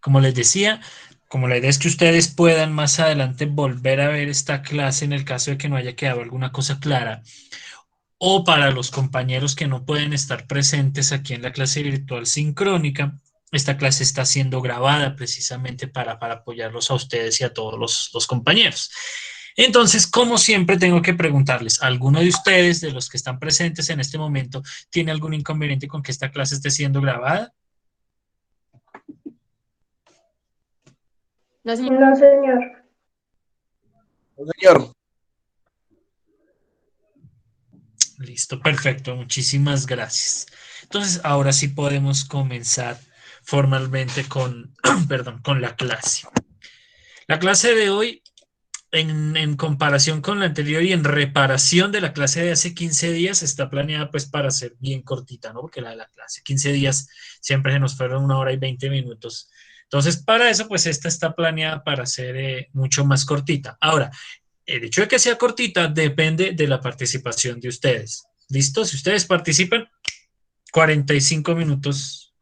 Como les decía, como la idea es que ustedes puedan más adelante volver a ver esta clase en el caso de que no haya quedado alguna cosa clara, o para los compañeros que no pueden estar presentes aquí en la clase virtual sincrónica, esta clase está siendo grabada precisamente para apoyarlos a ustedes y a todos los compañeros. Entonces, como siempre, tengo que preguntarles, ¿alguno de ustedes, de los que están presentes en este momento, tiene algún inconveniente con que esta clase esté siendo grabada? No, señor. No, señor. No, señor. Listo, perfecto, muchísimas gracias. Entonces, ahora sí podemos comenzar formalmente con, perdón, con la clase. La clase de hoy, en comparación con la anterior y en reparación de la clase de hace 15 días, está planeada pues para ser bien cortita, ¿no? Porque la de la clase 15 días siempre se nos fueron 1 hora y 20 minutos. Entonces, para eso, pues esta está planeada para ser mucho más cortita. Ahora, el hecho de que sea cortita depende de la participación de ustedes. ¿Listo? Si ustedes participan, 45 minutos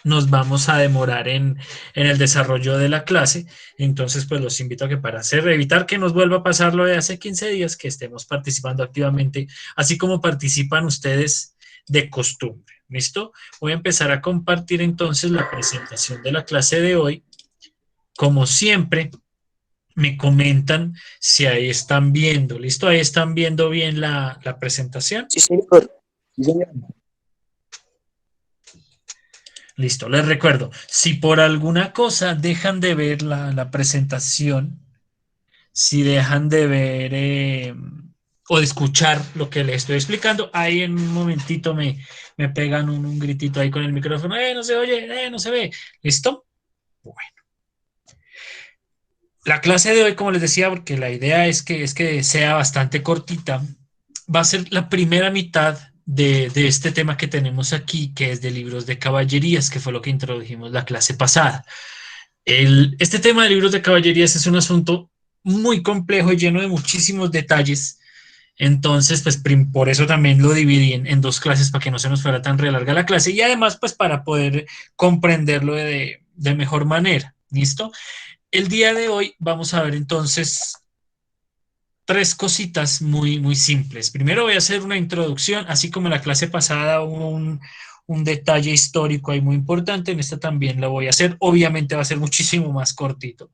nos vamos a demorar en el desarrollo de la clase. Entonces, pues los invito a que para evitar que nos vuelva a pasar lo de hace 15 días, que estemos participando activamente, así como participan ustedes de costumbre. ¿Listo? Voy a empezar a compartir entonces la presentación de la clase de hoy. Como siempre, me comentan si ahí están viendo. ¿Listo? Ahí están viendo bien la presentación. Sí, señor. Sí, señor. Listo, les recuerdo, si por alguna cosa dejan de ver la presentación, si dejan de ver o de escuchar lo que les estoy explicando, ahí en un momentito me pegan un gritito ahí con el micrófono, no se oye, no se ve. ¿Listo? Bueno. La clase de hoy, como les decía, porque la idea es que sea bastante cortita, va a ser la primera mitad de este tema que tenemos aquí, que es de libros de caballerías, que fue lo que introdujimos la clase pasada. Este tema de libros de caballerías es un asunto muy complejo y lleno de muchísimos detalles. Entonces, pues por eso también lo dividí en dos clases para que no se nos fuera tan larga la clase y además, pues para poder comprenderlo de mejor manera. ¿Listo? El día de hoy vamos a ver entonces tres cositas muy simples. Primero voy a hacer una introducción, así como en la clase pasada hubo un detalle histórico ahí muy importante, en esta también lo voy a hacer. Obviamente va a ser muchísimo más cortito.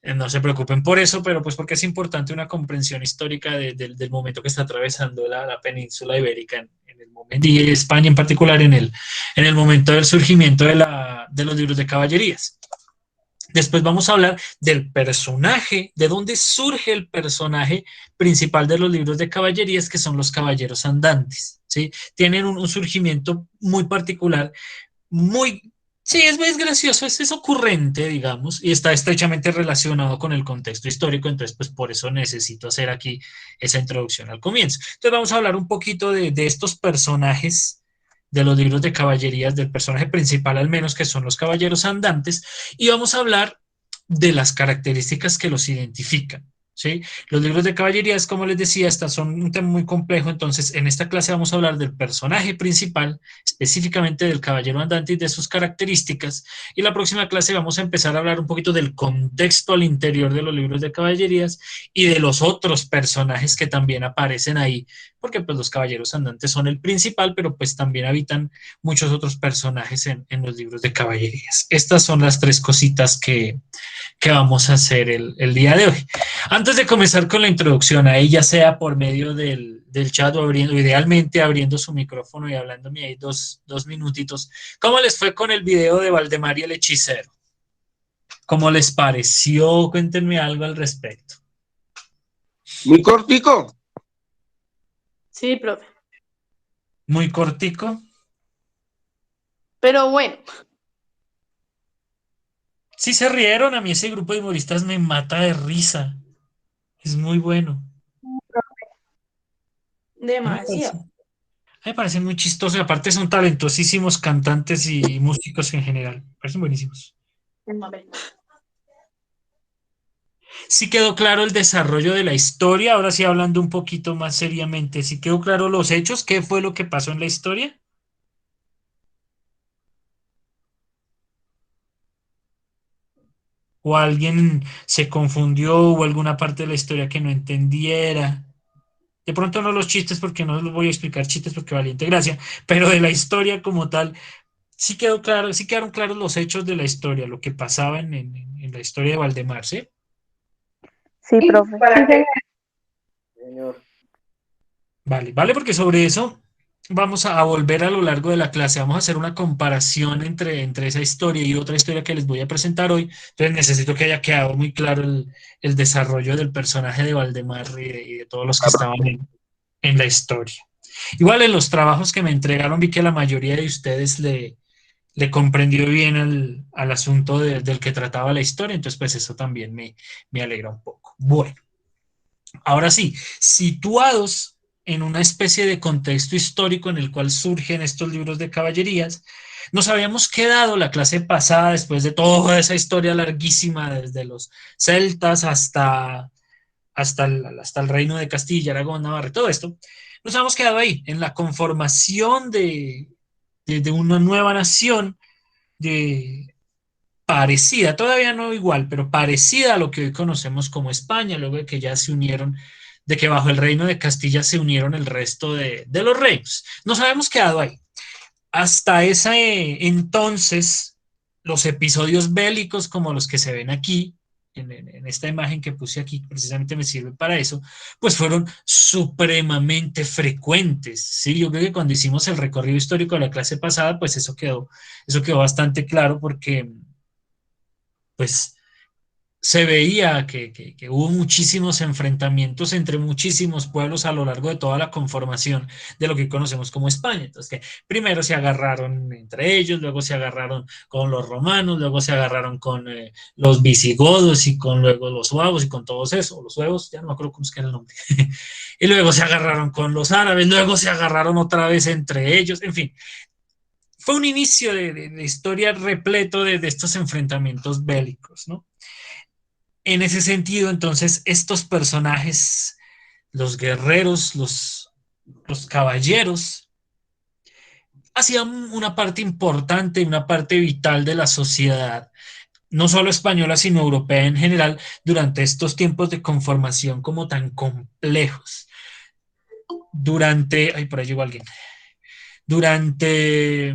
No se preocupen por eso, pero pues porque es importante una comprensión histórica del momento que está atravesando la península ibérica en el momento, y España en particular en el momento del surgimiento de los libros de caballerías. Después vamos a hablar del personaje, de dónde surge el personaje principal de los libros de caballerías, que son los caballeros andantes, ¿sí? Tienen un surgimiento muy particular, muy, sí, es gracioso, es ocurrente, digamos, y está estrechamente relacionado con el contexto histórico, entonces, pues por eso necesito hacer aquí esa introducción al comienzo. Entonces vamos a hablar un poquito de estos personajes de los libros de caballerías, del personaje principal al menos, que son los caballeros andantes, y vamos a hablar de las características que los identifican. ¿Sí? Los libros de caballerías, como les decía, estas son un tema muy complejo, entonces en esta clase vamos a hablar del personaje principal, específicamente del caballero andante y de sus características, y la próxima clase vamos a empezar a hablar un poquito del contexto al interior de los libros de caballerías y de los otros personajes que también aparecen ahí, porque pues los caballeros andantes son el principal, pero pues también habitan muchos otros personajes en los libros de caballerías. Estas son las tres cositas que vamos a hacer el día de hoy. Antes de comenzar con la introducción, ahí ya sea por medio del chat o idealmente abriendo su micrófono y hablándome ahí dos minutitos, ¿cómo les fue con el video de Valdemar y el hechicero? ¿Cómo les pareció? Cuéntenme algo al respecto. Muy cortico. Sí, profe. Muy cortico. Pero bueno, Sí se rieron, a mí ese grupo de humoristas me mata de risa. Es muy bueno. A mí me parece, demasiado. me parece muy chistoso y aparte son talentosísimos cantantes y músicos en general. Me parecen buenísimos. A ver. Sí quedó claro el desarrollo de la historia, ahora sí hablando un poquito más seriamente, sí quedó claro los hechos, qué fue lo que pasó en la historia. o alguien se confundió o alguna parte de la historia que no entendiera. De pronto no los chistes, porque no los voy a explicar chistes porque valiente gracia, pero de la historia como tal, sí quedó claro, sí quedaron claros los hechos de la historia, lo que pasaba en la historia de Valdemar, ¿sí? Sí, profe. ¿Para qué? Señor. Vale, vale, porque sobre eso vamos a volver a lo largo de la clase, vamos a hacer una comparación entre esa historia y otra historia que les voy a presentar hoy, entonces necesito que haya quedado muy claro el desarrollo del personaje de Valdemar y de todos los que estaban en la historia. Igual en los trabajos que me entregaron vi que la mayoría de ustedes le comprendió bien al asunto del que trataba la historia, entonces pues eso también me alegra un poco. Bueno, ahora sí, situados en una especie de contexto histórico en el cual surgen estos libros de caballerías, nos habíamos quedado la clase pasada, después de toda esa historia larguísima, desde los celtas hasta el reino de Castilla, Aragón, Navarra, todo esto, nos habíamos quedado ahí, en la conformación de una nueva nación de, parecida, todavía no igual, pero parecida a lo que hoy conocemos como España, luego de que ya se unieron, de que bajo el reino de Castilla se unieron el resto de los reinos. Nos habíamos quedado ahí. Hasta ese entonces, los episodios bélicos como los que se ven aquí, en esta imagen que puse aquí, precisamente me sirve para eso, pues fueron supremamente frecuentes, ¿sí? Yo creo que cuando hicimos el recorrido histórico de la clase pasada, pues eso quedó bastante claro porque pues se veía que hubo muchísimos enfrentamientos entre muchísimos pueblos a lo largo de toda la conformación de lo que conocemos como España. Entonces, que primero se agarraron entre ellos, luego se agarraron con los romanos, luego se agarraron con los visigodos y con luego los suevos y con todos eso, los suevos, ya no me acuerdo cómo es que era el nombre. Y luego se agarraron con los árabes, luego se agarraron otra vez entre ellos, en fin. Fue un inicio de historia repleto de estos enfrentamientos bélicos, ¿no? En ese sentido, entonces, estos personajes, los guerreros, los caballeros, hacían una parte importante, una parte vital de la sociedad, no solo española, sino europea en general, durante estos tiempos de conformación como tan complejos. Ay, por ahí llegó alguien. Durante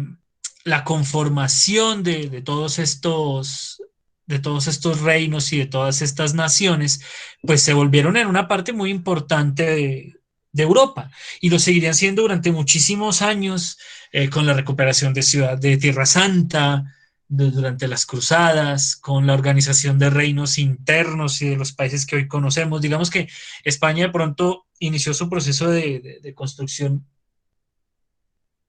la conformación de todos estos reinos y de todas estas naciones, pues se volvieron en una parte muy importante de Europa y lo seguirían siendo durante muchísimos años con la recuperación de Tierra Santa, durante las cruzadas, con la organización de reinos internos y de los países que hoy conocemos. Digamos que España de pronto inició su proceso de construcción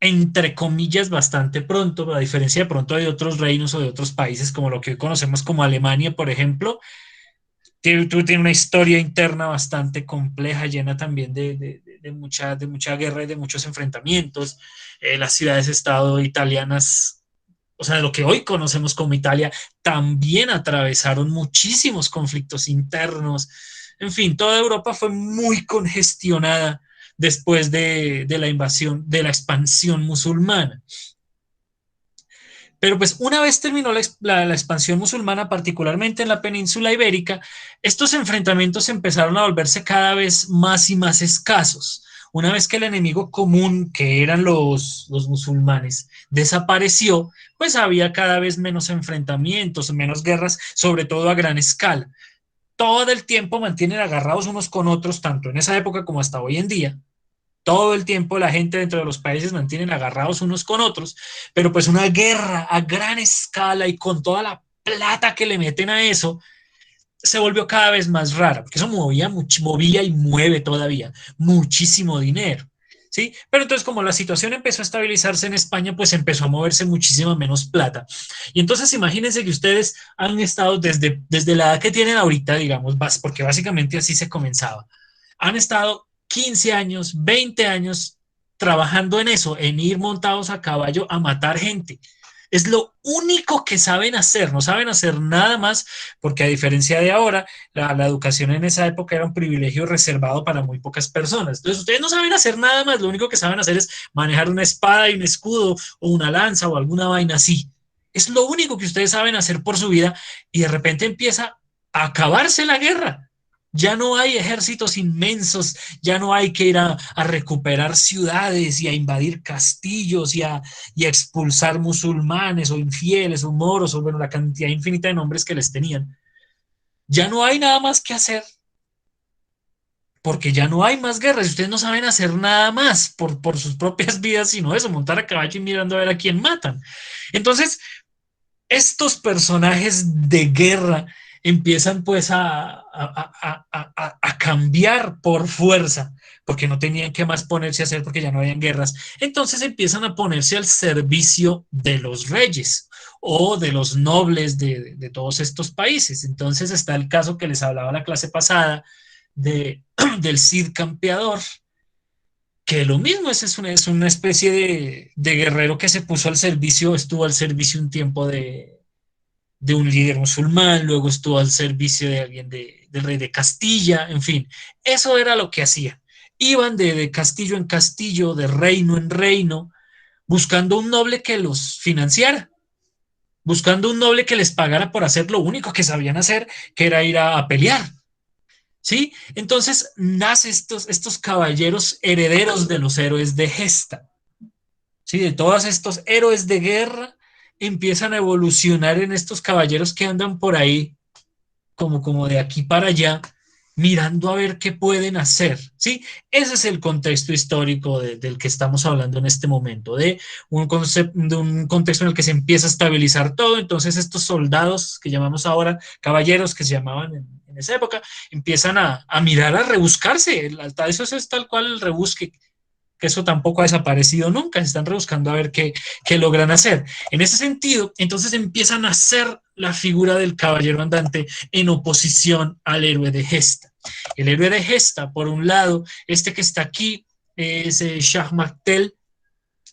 entre comillas, bastante pronto, a diferencia de pronto de otros reinos o de otros países, como lo que hoy conocemos como Alemania, por ejemplo, tiene una historia interna bastante compleja, llena también de mucha guerra y de muchos enfrentamientos. Las ciudades-estado italianas, o sea, de lo que hoy conocemos como Italia, también atravesaron muchísimos conflictos internos. En fin, toda Europa fue muy congestionada después de la invasión, de la expansión musulmana. Pero pues una vez terminó la expansión musulmana, particularmente en la península ibérica, estos enfrentamientos empezaron a volverse cada vez más y más escasos. Una vez que el enemigo común, que eran los musulmanes, desapareció, pues había cada vez menos enfrentamientos, menos guerras, sobre todo a gran escala. Todo el tiempo mantienen agarrados unos con otros, tanto en esa época como hasta hoy en día. Todo el tiempo la gente dentro de los países mantienen agarrados unos con otros, pero pues una guerra a gran escala y con toda la plata que le meten a eso, se volvió cada vez más rara, porque eso movía y mueve todavía muchísimo dinero. ¿Sí? Pero entonces como la situación empezó a estabilizarse en España, pues empezó a moverse muchísima menos plata. Y entonces imagínense que ustedes han estado desde la edad que tienen ahorita, digamos, porque básicamente así se comenzaba, han estado 15 años, 20 años trabajando en eso, en ir montados a caballo a matar gente. Es lo único que saben hacer, no saben hacer nada más, porque a diferencia de ahora, la educación en esa época era un privilegio reservado para muy pocas personas. Entonces, ustedes no saben hacer nada más, lo único que saben hacer es manejar una espada y un escudo, o una lanza, o alguna vaina así. Es lo único que ustedes saben hacer por su vida y de repente empieza a acabarse la guerra. Ya no hay ejércitos inmensos, ya no hay que ir a recuperar ciudades y a invadir castillos y a expulsar musulmanes o infieles o moros o bueno, la cantidad infinita de nombres que les tenían. Ya no hay nada más que hacer porque ya no hay más guerras. Ustedes no saben hacer nada más por sus propias vidas, sino eso, montar a caballo y mirando a ver a quién matan. Entonces, estos personajes de guerra empiezan pues a cambiar por fuerza, porque no tenían que más ponerse a hacer porque ya no habían guerras. Entonces empiezan a ponerse al servicio de los reyes o de los nobles de todos estos países. Entonces está el caso que les hablaba la clase pasada del Cid Campeador, que lo mismo es una especie de guerrero que se puso al servicio, estuvo al servicio un tiempo de un líder musulmán, luego estuvo al servicio de alguien del rey de Castilla, en fin, eso era lo que hacían. Iban de castillo en castillo, de reino en reino, buscando un noble que los financiara, buscando un noble que les pagara por hacer lo único que sabían hacer, que era ir a pelear. ¿Sí? Entonces nace estos caballeros herederos de los héroes de gesta. ¿Sí? De todos estos héroes de guerra empiezan a evolucionar en estos caballeros que andan por ahí como de aquí para allá, mirando a ver qué pueden hacer, ¿sí? Ese es el contexto histórico del que estamos hablando en este momento, de un contexto en el que se empieza a estabilizar todo. Entonces estos soldados que llamamos ahora caballeros, que se llamaban en esa época, empiezan a mirar, a rebuscarse. Eso es tal cual el rebusque, que eso tampoco ha desaparecido nunca, se están rebuscando a ver qué logran hacer. En ese sentido, entonces empiezan a hacer la figura del caballero andante en oposición al héroe de gesta. El héroe de gesta, por un lado, este que está aquí, es Shah Martel,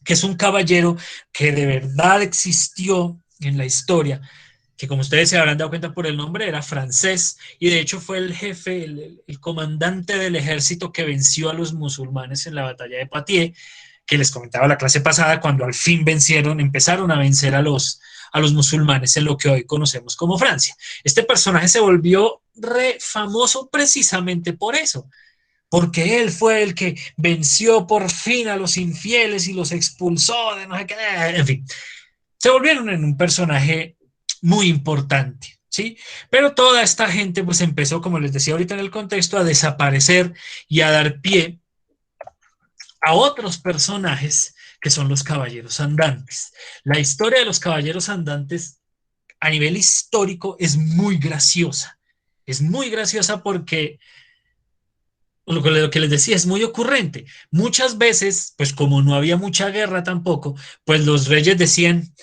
que es un caballero que de verdad existió en la historia, que como ustedes se habrán dado cuenta por el nombre, era francés y de hecho fue el jefe, el comandante del ejército que venció a los musulmanes en la batalla de Poitiers, que les comentaba la clase pasada, cuando al fin empezaron a vencer a los musulmanes en lo que hoy conocemos como Francia. Este personaje se volvió re famoso precisamente por eso, porque él fue el que venció por fin a los infieles y los expulsó de no sé qué, en fin, se volvieron en un personaje muy importante, ¿sí? Pero toda esta gente pues empezó, como les decía ahorita en el contexto, a desaparecer y a dar pie a otros personajes que son los caballeros andantes. La historia de los caballeros andantes a nivel histórico es muy graciosa. Es muy graciosa porque lo que les decía es muy ocurrente. Muchas veces, pues como no había mucha guerra tampoco, pues los reyes decían,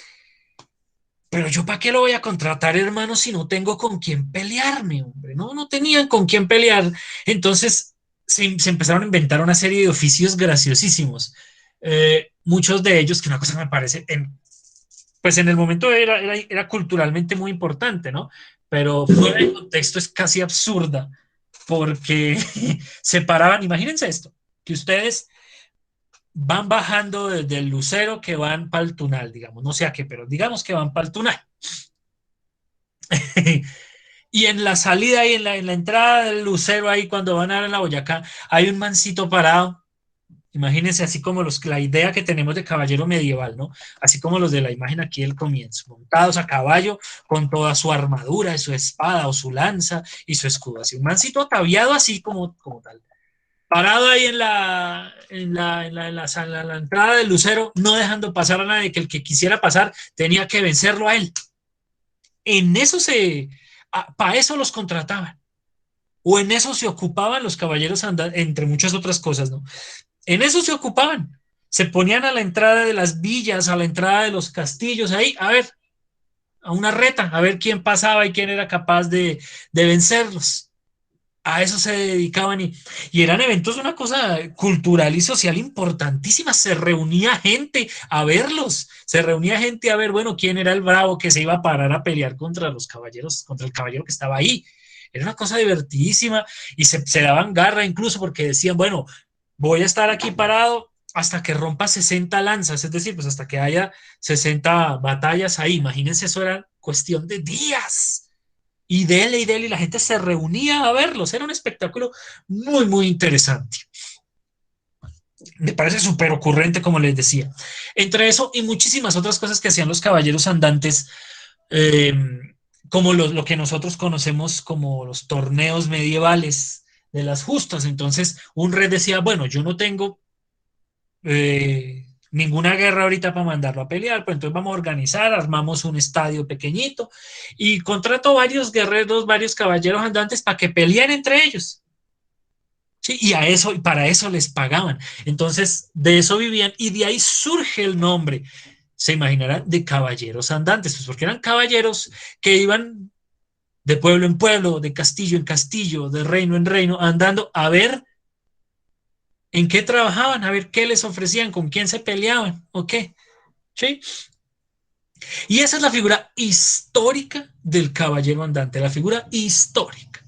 pero yo para qué lo voy a contratar, hermano, si no tengo con quién pelearme, hombre. No, no tenían con quién pelear. Entonces se empezaron a inventar una serie de oficios graciosísimos. Muchos de ellos, que una cosa que me parece, pues en el momento era culturalmente muy importante, ¿no? Pero fuera de contexto es casi absurda, porque se paraban, imagínense esto, que ustedes van bajando desde el Lucero que van para el Tunal, digamos, no sé a qué, pero digamos que van para el Tunal. Y en la salida y en la entrada del Lucero, ahí cuando van a la Boyacá, hay un mancito parado. Imagínense así como la idea que tenemos de caballero medieval, ¿no? Así como los de la imagen aquí del comienzo, montados a caballo con toda su armadura, y su espada o su lanza y su escudo, así un mancito ataviado así como tal, parado ahí en la entrada del Lucero, no dejando pasar a nadie, que el que quisiera pasar tenía que vencerlo a él. En eso para eso los contrataban, o en eso se ocupaban los caballeros andantes, entre muchas otras cosas, ¿no? En eso se ocupaban. Se ponían a la entrada de las villas, a la entrada de los castillos, ahí, a ver, a una reta, a ver quién pasaba y quién era capaz de vencerlos. A eso se dedicaban y eran eventos de una cosa cultural y social importantísima. Se reunía gente a verlos, se reunía gente a ver, bueno, quién era el bravo que se iba a parar a pelear contra los caballeros, contra el caballero que estaba ahí. Era una cosa divertidísima y se daban garra incluso porque decían, bueno, voy a estar aquí parado hasta que rompa 60 lanzas, es decir, pues hasta que haya 60 batallas ahí. Imagínense, eso era cuestión de días. Y dele, y la gente se reunía a verlos. Era un espectáculo muy, muy interesante. Me parece súper ocurrente, como les decía. Entre eso y muchísimas otras cosas que hacían los caballeros andantes, eh, como lo que nosotros conocemos como los torneos medievales de las justas. Entonces, un rey decía, bueno, yo no tengo ninguna guerra ahorita para mandarlo a pelear, pues entonces vamos a organizar, armamos un estadio pequeñito y contrato varios guerreros, varios caballeros andantes para que peleen entre ellos. Sí, y para eso les pagaban. Entonces, de eso vivían y de ahí surge el nombre, se imaginarán, de caballeros andantes, pues porque eran caballeros que iban de pueblo en pueblo, de castillo en castillo, de reino en reino, andando a ver en qué trabajaban, a ver qué les ofrecían, con quién se peleaban, o qué. ¿Sí? Y esa es la figura histórica del caballero andante, la figura histórica.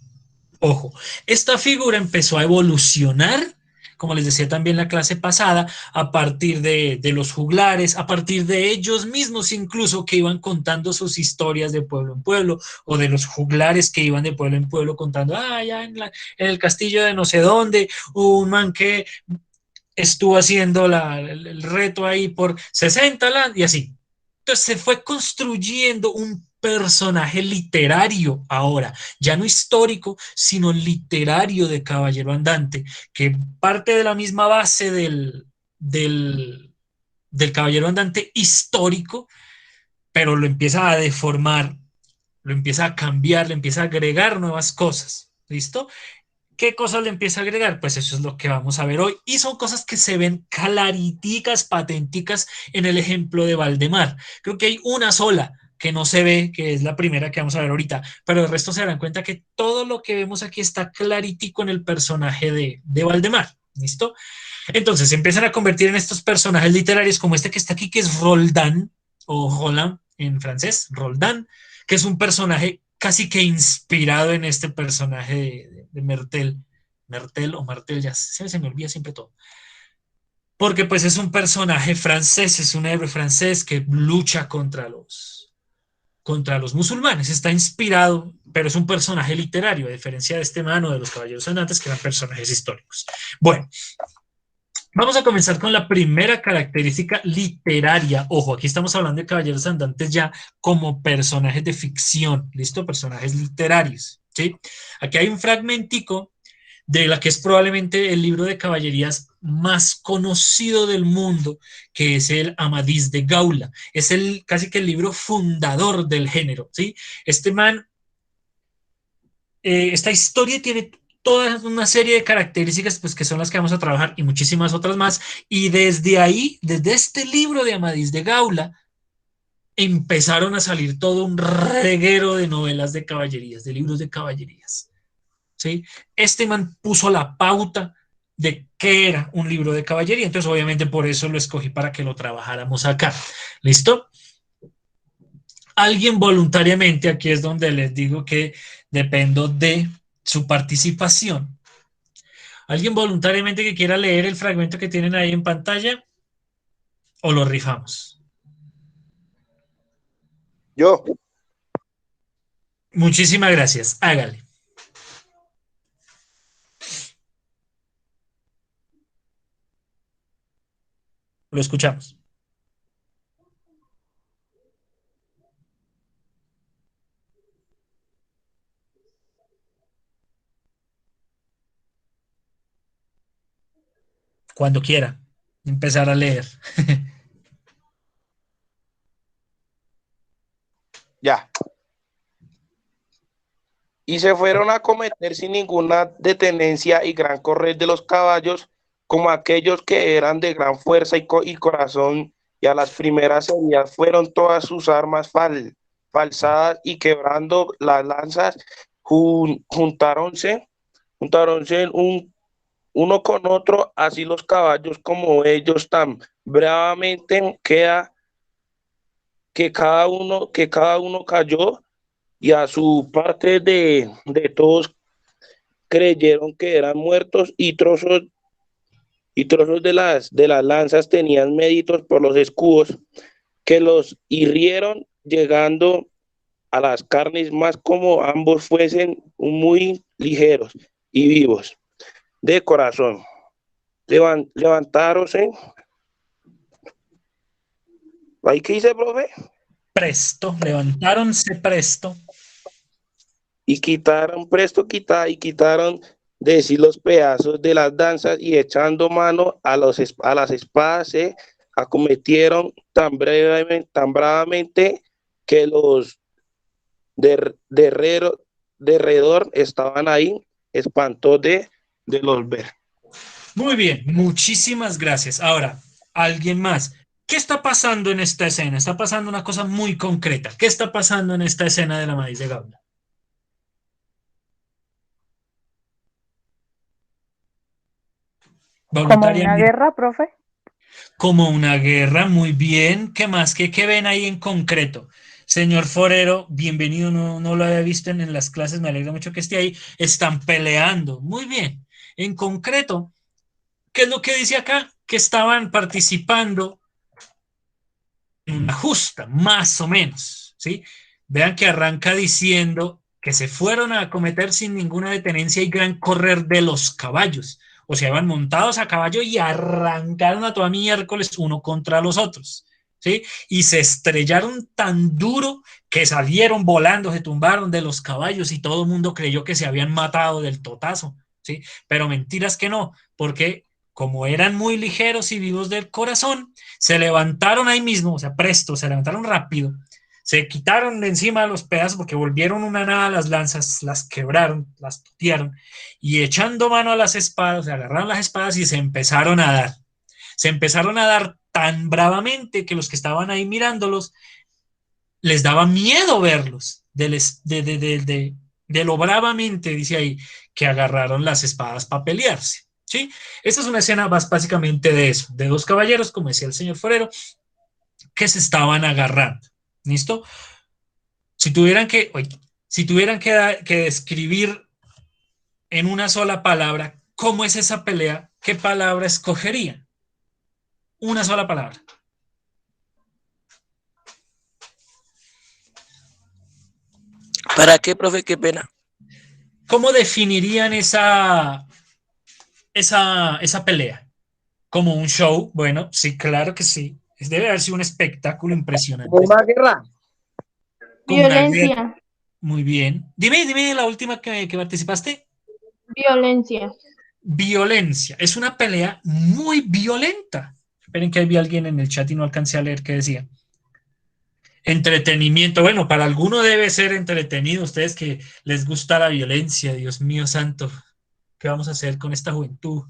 Ojo, esta figura empezó a evolucionar, como les decía también la clase pasada, a partir de los juglares, a partir de ellos mismos incluso que iban contando sus historias de pueblo en pueblo, o de los juglares que iban de pueblo en pueblo contando, ya en el castillo de no sé dónde, un man que estuvo haciendo el reto ahí por 60 y así. Entonces se fue construyendo un personaje literario ahora, ya no histórico, sino literario de Caballero Andante, que parte de la misma base del Caballero Andante histórico, pero lo empieza a deformar, lo empieza a cambiar, le empieza a agregar nuevas cosas. ¿Listo? ¿Qué cosas le empieza a agregar? Pues eso es lo que vamos a ver hoy. Y son cosas que se ven clariticas, patenticas en el ejemplo de Valdemar. Creo que hay una sola que no se ve, que es la primera que vamos a ver ahorita, pero el resto se darán cuenta que todo lo que vemos aquí está claritico en el personaje de Valdemar. ¿Listo? Entonces se empiezan a convertir en estos personajes literarios como este que está aquí, que es Roldán, o Roland en francés, Roldán, que es un personaje casi que inspirado en este personaje de Mertel. Mertel o Martel, ya se me olvida siempre todo. Porque pues es un personaje francés, es un héroe francés que lucha contra los musulmanes. Está inspirado, pero es un personaje literario, a diferencia de este mano de los caballeros andantes, que eran personajes históricos. Bueno, vamos a comenzar con la primera característica literaria. Ojo, aquí estamos hablando de caballeros andantes ya como personajes de ficción, ¿listo? Personajes literarios, ¿sí? Aquí hay un fragmentico de la que es probablemente el libro de caballerías más conocido del mundo, que es el Amadís de Gaula. Es casi que el libro fundador del género, ¿sí? Este man, esta historia tiene toda una serie de características pues, que son las que vamos a trabajar y muchísimas otras más. Y desde ahí, desde este libro de Amadís de Gaula, empezaron a salir todo un reguero de novelas de caballerías, de libros de caballerías. ¿Sí? Este man puso la pauta de qué era un libro de caballería, entonces obviamente por eso lo escogí para que lo trabajáramos acá. ¿Listo? Alguien voluntariamente, aquí es donde les digo que dependo de su participación. ¿Alguien voluntariamente que quiera leer el fragmento que tienen ahí en pantalla o lo rifamos? Yo, Muchísimas gracias. Hágale. Lo escuchamos. Cuando quiera empezar a leer. ya. Y se fueron a cometer sin ninguna detenencia y gran correr de los caballos, como aquellos que eran de gran fuerza y corazón, y a las primeras heridas fueron todas sus armas falsadas, y quebrando las lanzas, juntaronse uno con otro, así los caballos como ellos tan bravamente que cada uno cayó, y a su parte de todos creyeron que eran muertos, y trozos de las lanzas tenían méritos por los escudos que los hirieron, llegando a las carnes más como ambos fuesen muy ligeros y vivos de corazón. Levantáronse. ¿Ahí qué dice, profe? Presto, levantáronse presto. Y quitaron, presto y quitaron de sí los pedazos de las danzas y echando mano a las espadas se acometieron tan bravamente que los de alrededor estaban ahí espantados de los ver. Muy bien, muchísimas gracias. Ahora, alguien más. ¿Qué está pasando en esta escena? Está pasando una cosa muy concreta. ¿Qué está pasando en esta escena de la maíz de Gaula? Como una guerra, profe. Como una guerra, muy bien. ¿Qué más? ¿Qué ven ahí en concreto? Señor Forero, bienvenido, no lo había visto en las clases, me alegra mucho que esté ahí. Están peleando, muy bien. En concreto, ¿qué es lo que dice acá? Que estaban participando en una justa, más o menos, ¿sí? Vean que arranca diciendo que se fueron a acometer sin ninguna detenencia y gran correr de los caballos. O sea, iban montados a caballo y arrancaron a toda miércoles uno contra los otros, ¿sí? Y se estrellaron tan duro que salieron volando, se tumbaron de los caballos y todo el mundo creyó que se habían matado del totazo, ¿sí? Pero mentiras que no, porque como eran muy ligeros y vivos del corazón, se levantaron ahí mismo, o sea, presto, se levantaron rápido, se quitaron de encima los pedazos porque volvieron una nada las lanzas, las quebraron, las putearon y echando mano a las espadas, se agarraron las espadas y se empezaron a dar. Se empezaron a dar tan bravamente que los que estaban ahí mirándolos les daba miedo verlos, de lo bravamente, dice ahí, que agarraron las espadas para pelearse. ¿Sí? Esta es una escena básicamente de eso, de dos caballeros, como decía el señor Forero, que se estaban agarrando. ¿Listo? Si tuvieran que describir en una sola palabra cómo es esa pelea, ¿qué palabra escogerían? Una sola palabra. ¿Para qué, profe? Qué pena. ¿Cómo definirían esa pelea? ¿Como un show? Bueno, sí, claro que sí. Debe haber sido un espectáculo impresionante. ¿Como una guerra? Como una guerra. Violencia. Muy bien. Dime la última que participaste. Violencia. Violencia. Es una pelea muy violenta. Esperen que ahí vi a alguien en el chat y no alcancé a leer qué decía. Entretenimiento. Bueno, para alguno debe ser entretenido. Ustedes que les gusta la violencia, Dios mío santo. ¿Qué vamos a hacer con esta juventud?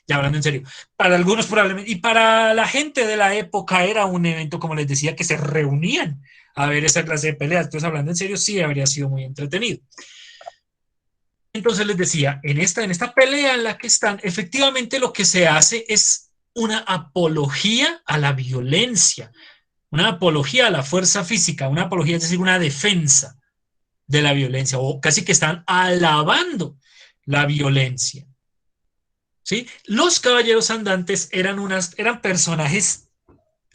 Ya hablando en serio. Para algunos probablemente, y para la gente de la época era un evento, como les decía, que se reunían a ver esa clase de peleas. Entonces, hablando en serio, sí habría sido muy entretenido. Entonces les decía, en esta pelea en la que están, efectivamente lo que se hace es una apología a la violencia, una apología a la fuerza física, una apología, es decir, una defensa de la violencia, o casi que están alabando la violencia. ¿Sí? Los caballeros andantes eran personajes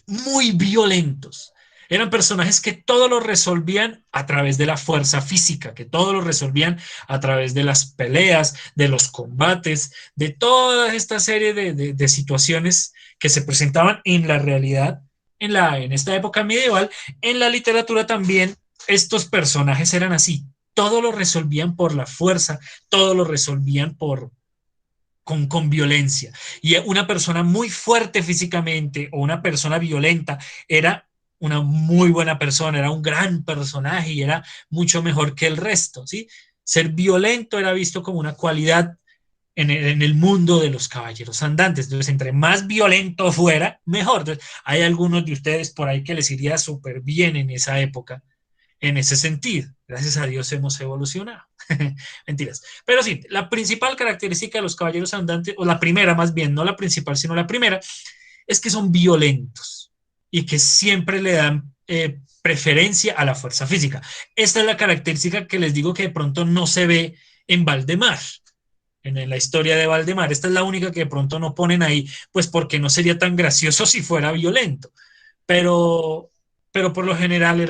muy violentos. Eran personajes que todo lo resolvían a través de la fuerza física, que todo lo resolvían a través de las peleas, de los combates, de toda esta serie de situaciones que se presentaban en la realidad, en esta época medieval. En la literatura también estos personajes eran así. Todo lo resolvían por la fuerza, todo lo resolvían con violencia. Y una persona muy fuerte físicamente o una persona violenta era una muy buena persona, era un gran personaje y era mucho mejor que el resto, ¿sí? Ser violento era visto como una cualidad en el mundo de los caballeros andantes. Entonces, entre más violento fuera, mejor. Entonces, hay algunos de ustedes por ahí que les iría súper bien en esa época, en ese sentido. Gracias a Dios hemos evolucionado. Mentiras. Pero sí, la principal característica de los caballeros andantes, o la primera más bien, no la principal, sino la primera, es que son violentos y que siempre le dan preferencia a la fuerza física. Esta es la característica que les digo que de pronto no se ve en Valdemar. en la historia de Valdemar. Esta es la única que de pronto no ponen ahí, pues porque no sería tan gracioso si fuera violento. Pero, pero por lo general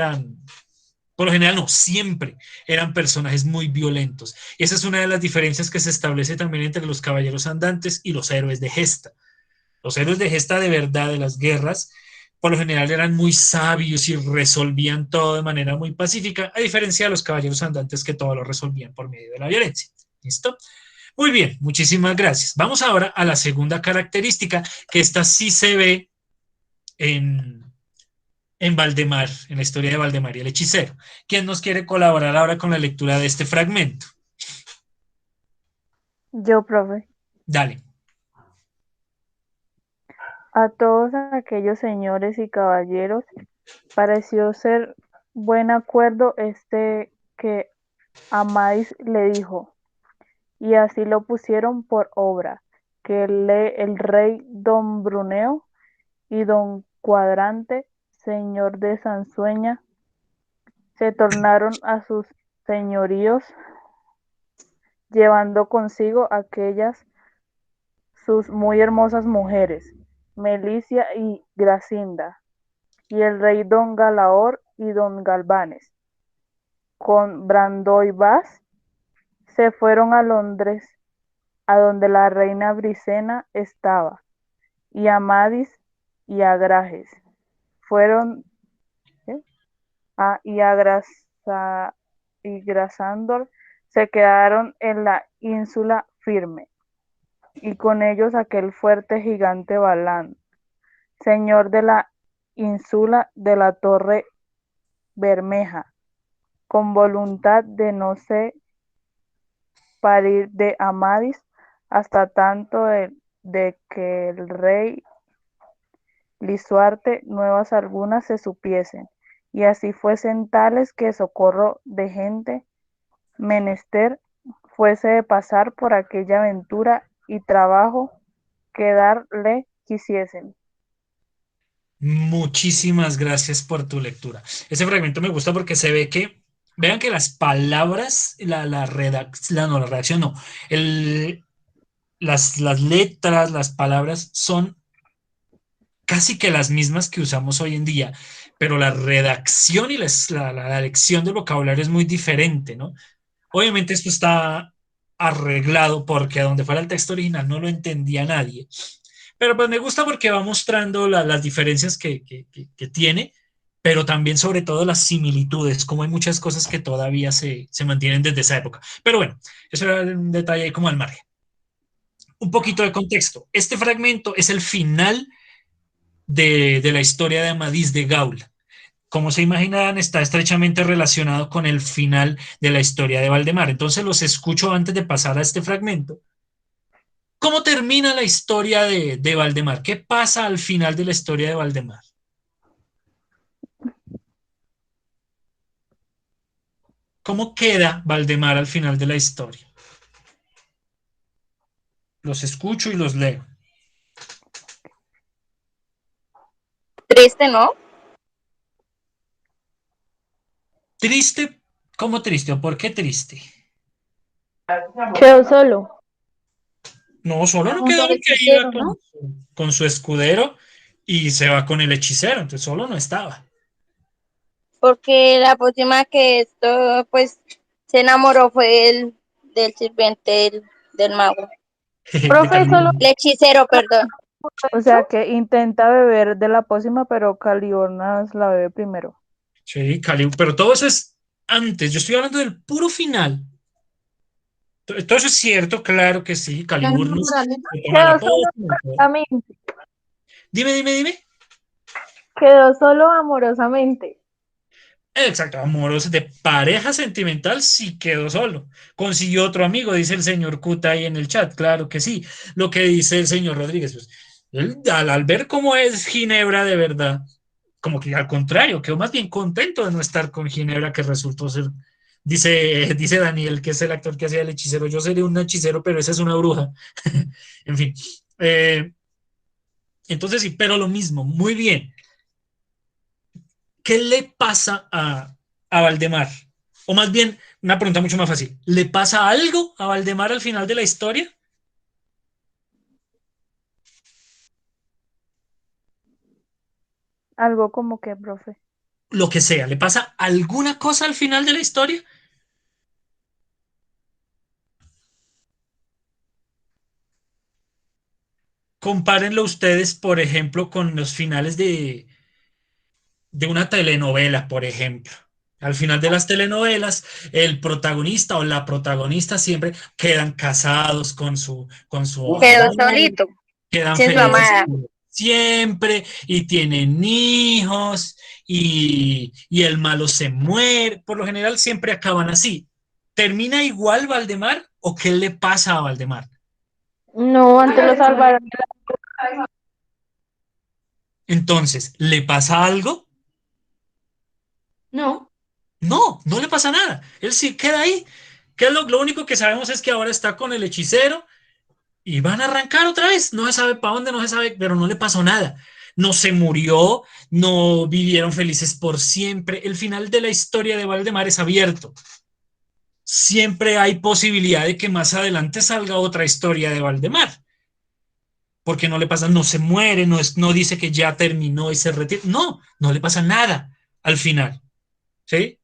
no, siempre eran personajes muy violentos. Y esa es una de las diferencias que se establece también entre los caballeros andantes y los héroes de gesta. Los héroes de gesta de verdad de las guerras, por lo general eran muy sabios y resolvían todo de manera muy pacífica, a diferencia de los caballeros andantes que todo lo resolvían por medio de la violencia. ¿Listo? Muy bien, muchísimas gracias. Vamos ahora a la segunda característica, que esta sí se ve en Valdemar, en la historia de Valdemar y el hechicero. ¿Quién nos quiere colaborar ahora con la lectura de este fragmento? Yo, profe. Dale. A todos aquellos señores y caballeros pareció ser buen acuerdo este que Amadís le dijo, y así lo pusieron por obra, que el rey don Bruneo y don Cuadrante, señor de Sansueña, se tornaron a sus señoríos, llevando consigo aquellas sus muy hermosas mujeres, Melicia y Gracinda, y el rey don Galaor y don Galvanes, con Brandoibás, se fueron a Londres, a donde la reina Brisena estaba, y Amadís y Agrajes fueron, ¿qué? Y y Grasandor se quedaron en la ínsula firme, y con ellos aquel fuerte gigante Balán, señor de la ínsula de la Torre Bermeja, con voluntad de no se parir de Amadís hasta tanto de que el rey Lisuarte nuevas algunas se supiesen, y así fuesen tales que socorro de gente menester fuese de pasar por aquella aventura y trabajo que darle quisiesen. Muchísimas gracias por tu lectura. Ese fragmento me gusta porque se ve que, vean que las palabras, no, la redacción no, las letras, las palabras son casi que las mismas que usamos hoy en día, pero la redacción y la lección del vocabulario es muy diferente, ¿no? Obviamente esto está arreglado porque a donde fuera el texto original no lo entendía nadie, pero pues me gusta porque va mostrando las diferencias que tiene, pero también sobre todo las similitudes, como hay muchas cosas que todavía se mantienen desde esa época. Pero bueno, eso era un detalle ahí como al margen. Un poquito de contexto. Este fragmento es el final de la historia de Amadís de Gaula. Como se imaginarán, está estrechamente relacionado con el final de la historia de Valdemar. Entonces los escucho antes de pasar a este fragmento. ¿Cómo termina la historia de Valdemar? ¿Qué pasa al final de la historia de Valdemar? ¿Cómo queda Valdemar al final de la historia? Los escucho y los leo. Triste, ¿no? ¿Triste? ¿Cómo triste? ¿O por qué triste? Quedó solo. No, solo no Junto quedó al porque iba hechicero, ¿no? con su escudero y se va con el hechicero, entonces solo no estaba. Porque la próxima que esto, pues, se enamoró fue del sirviente del mago. De Profe, solo Caliburno. El hechicero, perdón. O sea que intenta beber de la pócima, pero Calibórnas la bebe primero. Sí, pero todo eso es antes. Yo estoy hablando del puro final. Todo eso es cierto, claro que sí. Caliburnus se toma la quedó solo pócima y todo. amorosamente. Dime. Quedó solo amorosamente. Exacto, amoroso, de pareja sentimental sí quedó solo. Consiguió otro amigo, dice el señor Kuta ahí en el chat, claro que sí. Lo que dice el señor Rodríguez, pues, él, al ver cómo es Ginebra de verdad, como que al contrario, quedó más bien contento de no estar con Ginebra, que resultó ser, dice Daniel, que es el actor que hacía el hechicero. Yo sería un hechicero, pero esa es una bruja. En fin. Entonces sí, pero lo mismo, muy bien. ¿Qué le pasa a Valdemar? O más bien, una pregunta mucho más fácil. ¿Le pasa algo a Valdemar al final de la historia? Algo como que, profe. Lo que sea, ¿le pasa alguna cosa al final de la historia? Compárenlo ustedes, por ejemplo, con los finales de una telenovela, por ejemplo. Al final de las telenovelas, el protagonista o la protagonista siempre quedan casados con su Quedó amor, solito, quedan sin su felices amada. por siempre y tienen hijos y el malo se muere. Por lo general siempre acaban así. ¿Termina igual Valdemar o qué le pasa a Valdemar? No, antes lo salvaron. Entonces, ¿le pasa algo? No. No, no le pasa nada. Él sí queda ahí. ¿Qué es lo único que sabemos es que ahora está con el hechicero y van a arrancar otra vez. No se sabe para dónde, no se sabe, pero no le pasó nada. No se murió, no vivieron felices por siempre. El final de la historia de Valdemar es abierto. Siempre hay posibilidad de que más adelante salga otra historia de Valdemar. Porque no le pasa, no se muere, no dice que ya terminó y se retira. No, no le pasa nada al final. ¿Sí?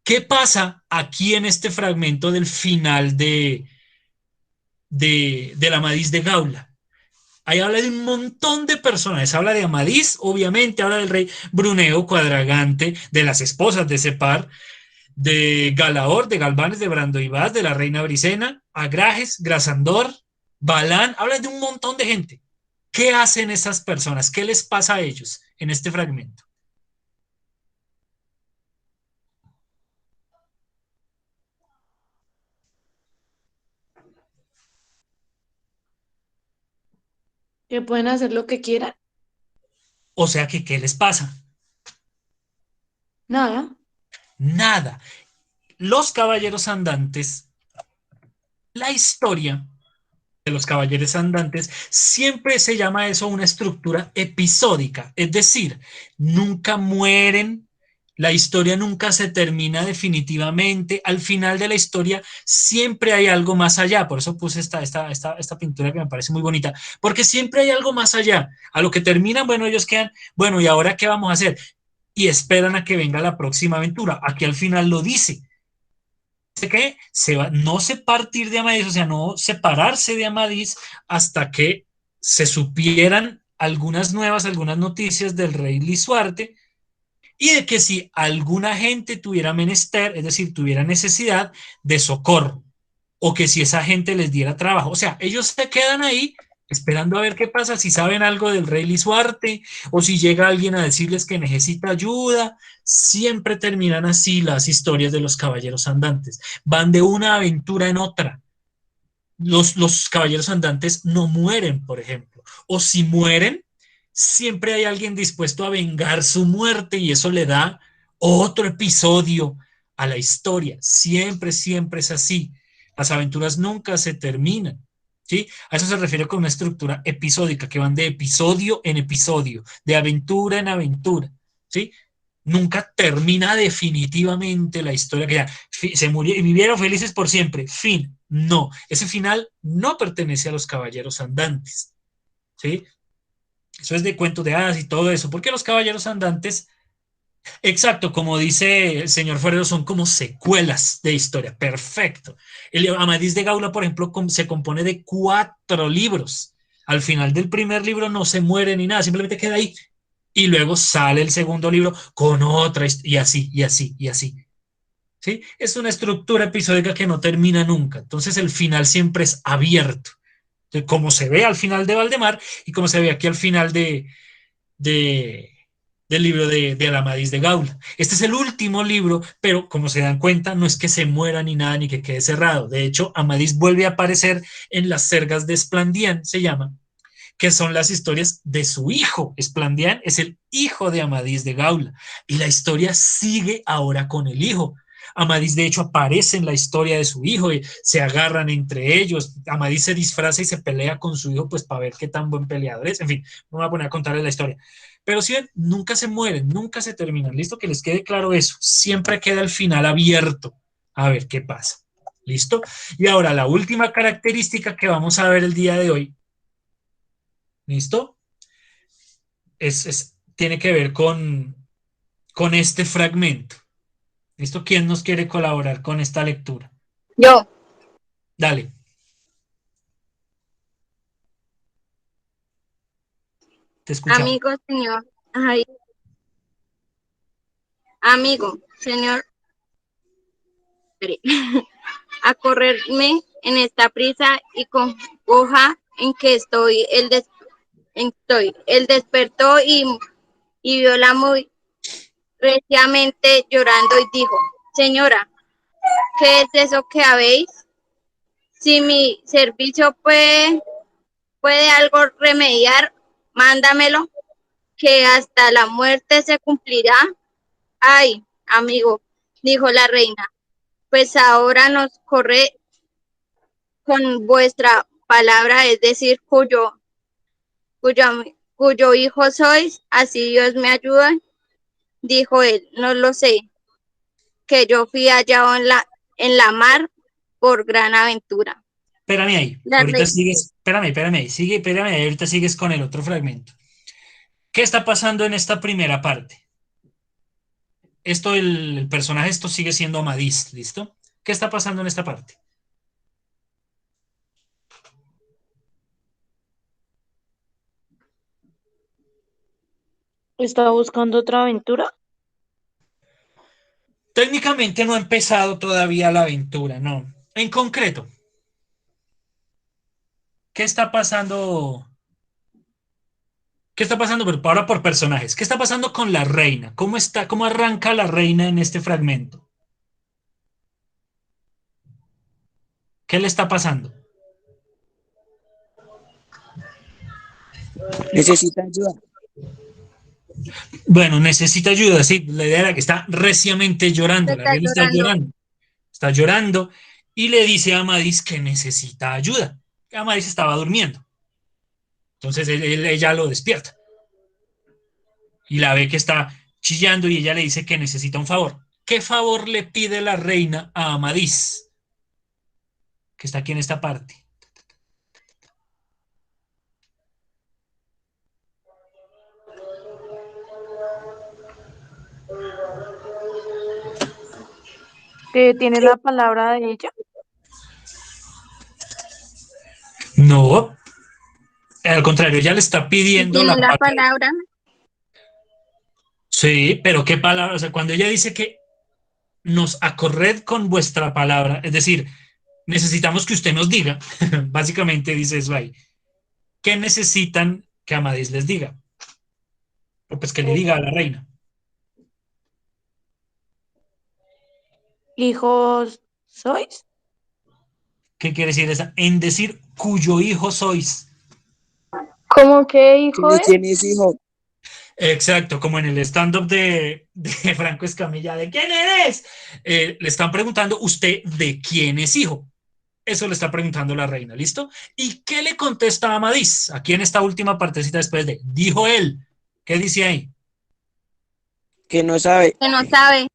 ¿Qué pasa aquí en este fragmento del final del Amadís de Gaula? Ahí habla de un montón de personajes. Habla de Amadís, obviamente, habla del rey Bruneo Cuadragante, de las esposas de Separ, de Galaor, de Galvanes, de Brandoibás, de la reina Brisena, Agrajes, Grasandor, Balán. Habla de un montón de gente. ¿Qué hacen esas personas? ¿Qué les pasa a ellos en este fragmento? Que pueden hacer lo que quieran. O sea que, ¿qué les pasa? Nada. Nada. Los caballeros andantes, la historia de los caballeros andantes, siempre se llama eso una estructura episódica, es decir, nunca mueren, la historia nunca se termina definitivamente, al final de la historia siempre hay algo más allá, por eso puse esta pintura que me parece muy bonita, porque siempre hay algo más allá, a lo que terminan, bueno, ellos quedan, bueno, ¿y ahora qué vamos a hacer? Y esperan a que venga la próxima aventura, aquí al final lo dice, que no se partir de Amadís, o sea, no separarse de Amadís hasta que se supieran algunas noticias del rey Lisuarte y de que si alguna gente tuviera menester, es decir, tuviera necesidad de socorro, o que si esa gente les diera trabajo. O sea, ellos se quedan ahí esperando a ver qué pasa, si saben algo del rey Lisuarte, o si llega alguien a decirles que necesita ayuda. Siempre terminan así las historias de los caballeros andantes. Van de una aventura en otra. Los caballeros andantes no mueren, por ejemplo. O si mueren, siempre hay alguien dispuesto a vengar su muerte y eso le da otro episodio a la historia. Siempre, siempre es así. Las aventuras nunca se terminan. ¿Sí? A eso se refiere con una estructura episódica, que van de episodio en episodio, de aventura en aventura. ¿Sí? Nunca termina definitivamente la historia que ya se murieron y vivieron felices por siempre. Fin. No, ese final no pertenece a los caballeros andantes. ¿Sí? Eso es de cuentos de hadas y todo eso, porque los caballeros andantes, exacto, como dice el señor Forero, son como secuelas de historia. Perfecto. El Amadís de Gaula, por ejemplo, se compone de 4 libros. Al final del primer libro no se muere ni nada, simplemente queda ahí. Y luego sale el segundo libro con otra, y así, y así, y así. ¿Sí? Es una estructura episódica que no termina nunca. Entonces el final siempre es abierto. Entonces, como se ve al final de Valdemar y como se ve aquí al final de, del libro de Amadís de Gaula. Este es el último libro, pero como se dan cuenta, no es que se muera ni nada, ni que quede cerrado. De hecho, Amadís vuelve a aparecer en las Sergas de Esplandián, se llama, que son las historias de su hijo. Esplandián es el hijo de Amadís de Gaula y la historia sigue ahora con el hijo. Amadís, de hecho, aparece en la historia de su hijo y se agarran entre ellos. Amadís se disfraza y se pelea con su hijo, pues para ver qué tan buen peleador es. En fin, no me voy a poner a contarles la historia. Pero si ven, nunca se mueren, nunca se terminan. ¿Listo? Que les quede claro eso. Siempre queda el final abierto. A ver qué pasa. ¿Listo? Y ahora la última característica que vamos a ver el día de hoy. ¿Listo? Tiene que ver con este fragmento. ¿Listo? ¿Quién nos quiere colaborar con esta lectura? Yo, Dale. Te escuchamos. amigo, señor. Ay, amigo, señor. Espere. A correrme en esta prisa y congoja en que estoy. Él despertó y viola muy reciamente llorando y dijo, señora, ¿qué es eso que habéis? Si mi servicio puede algo remediar, mándamelo, que hasta la muerte se cumplirá. Ay, amigo, dijo la reina, pues ahora nos corre con vuestra palabra, es decir, cuyo hijo sois, así Dios me ayuda. Dijo él, no lo sé, que yo fui hallado en la mar por gran aventura. Espérame ahí. La Ahorita reina, sigues. Espérame ahí. Espérame ahí. Ahorita sigues con el otro fragmento. ¿Qué está pasando en esta primera parte? El personaje, esto sigue siendo Amadís, ¿listo? ¿Qué está pasando en esta parte? ¿Está buscando otra aventura? Técnicamente no ha empezado todavía la aventura, no. En concreto, ¿qué está pasando? ¿Qué está pasando? Pero ahora por personajes. ¿Qué está pasando con la reina? ¿Cómo arranca la reina en este fragmento? ¿Qué le está pasando? Necesita ayuda. Bueno, necesita ayuda, sí. La idea era que está reciamente llorando. La está reina está llorando. llorando. Está llorando y le dice a Amadís que necesita ayuda. Amadís estaba durmiendo. Entonces ella lo despierta y la ve que está chillando y ella le dice que necesita un favor. ¿Qué favor le pide la reina a Amadís? Que está aquí en esta parte. ¿Que tiene la palabra de ella? No, al contrario, ella le está Y pidiendo la tiene la palabra. palabra, Sí, pero ¿qué palabra? O sea, cuando ella dice que nos acorred con vuestra palabra, es decir, necesitamos que usted nos diga, básicamente dice eso ahí, ¿qué necesitan que Amadís les diga? O pues que le diga a la reina. ¿Hijos sois? ¿Qué quiere decir esa? En decir cuyo hijo sois. ¿Cómo qué hijo ¿De es? quién es hijo? Exacto, como en el stand-up de Franco Escamilla, ¿de quién eres? Le están preguntando, ¿usted de quién es hijo? Eso le está preguntando la reina, ¿listo? ¿Y qué le contesta a Amadís? Aquí en esta última partecita después de, dijo él. ¿Qué dice ahí? Que no sabe. que no sabe, Que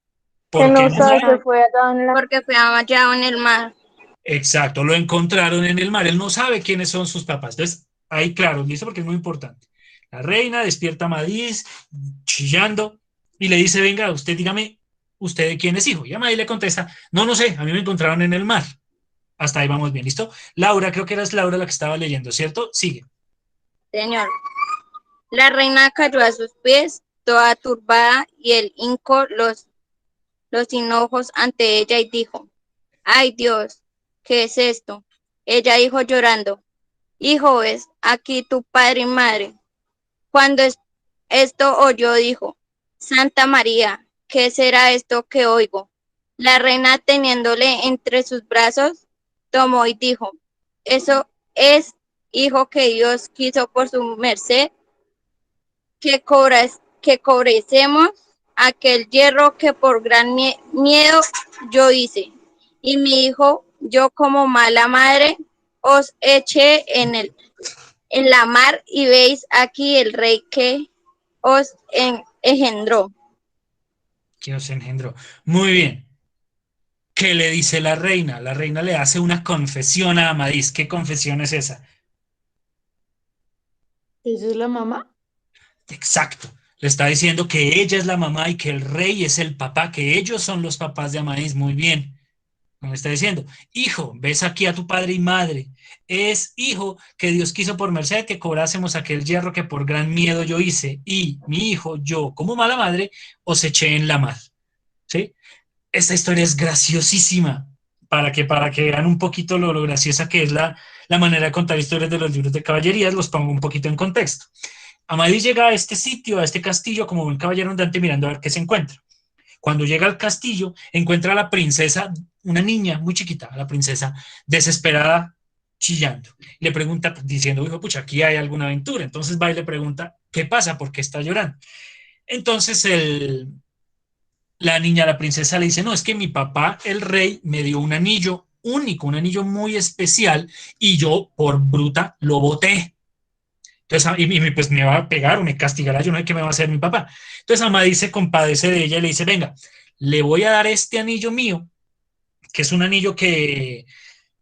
¿Por qué no no sabe sabe? que fue allá en la... porque fue hallado en el mar. Exacto, lo encontraron en el mar. Él no sabe quiénes son sus papás. Entonces, ahí claro, ¿listo? Porque es muy importante. La reina despierta a Amadís, chillando, y le dice, venga, usted dígame, ¿usted de quién es hijo? Y Amadís le contesta, no, no sé, a mí me encontraron en el mar. Hasta ahí vamos bien, ¿listo? Laura, creo que eras Laura la que estaba leyendo, ¿cierto? Sigue. Señor. La reina cayó a sus pies, toda turbada, y él hincó los hinojos ante ella y dijo, ay Dios, ¿qué es esto? Ella dijo llorando, hijo, ¿ves aquí tu padre y madre? Cuando esto oyó, dijo, Santa María, ¿qué será esto que oigo? La reina, teniéndole entre sus brazos, tomó y dijo, eso es, hijo, que Dios quiso por su merced que cobrecemos aquel hierro que por gran miedo yo hice. Y mi hijo, yo como mala madre, os eché en la mar y veis aquí el rey os engendró. Que os engendró. Muy bien. ¿Qué le dice la reina? La reina le hace una confesión a Amadís. ¿Qué confesión es esa? ¿Esa es la mamá? Exacto. Le está diciendo que ella es la mamá y que el rey es el papá, que ellos son los papás de Amadís. Muy bien. Me está diciendo, hijo, ves aquí a tu padre y madre. Es hijo que Dios quiso por merced que cobrásemos aquel hierro que por gran miedo yo hice. Y mi hijo, yo, como mala madre, os eché en la mar. ¿Sí? Esta historia es graciosísima para que vean un poquito lo graciosa que es la manera de contar historias de los libros de caballerías. Los pongo un poquito en contexto. Amadís llega a este sitio, a este castillo, como un caballero andante mirando a ver qué se encuentra. Cuando llega al castillo, encuentra a la princesa, una niña muy chiquita, la princesa, desesperada, chillando. Le pregunta, diciendo, hijo, pucha, aquí hay alguna aventura. Entonces va y le pregunta, ¿qué pasa? ¿Por qué está llorando? Entonces la niña, la princesa, le dice, no, es que mi papá, el rey, me dio un anillo único, un anillo muy especial, y yo, por bruta, lo boté. Entonces, pues me va a pegar o me castigará, yo no sé qué me va a hacer mi papá. Entonces Amadís se compadece de ella y le dice, venga, le voy a dar este anillo mío, que es un anillo que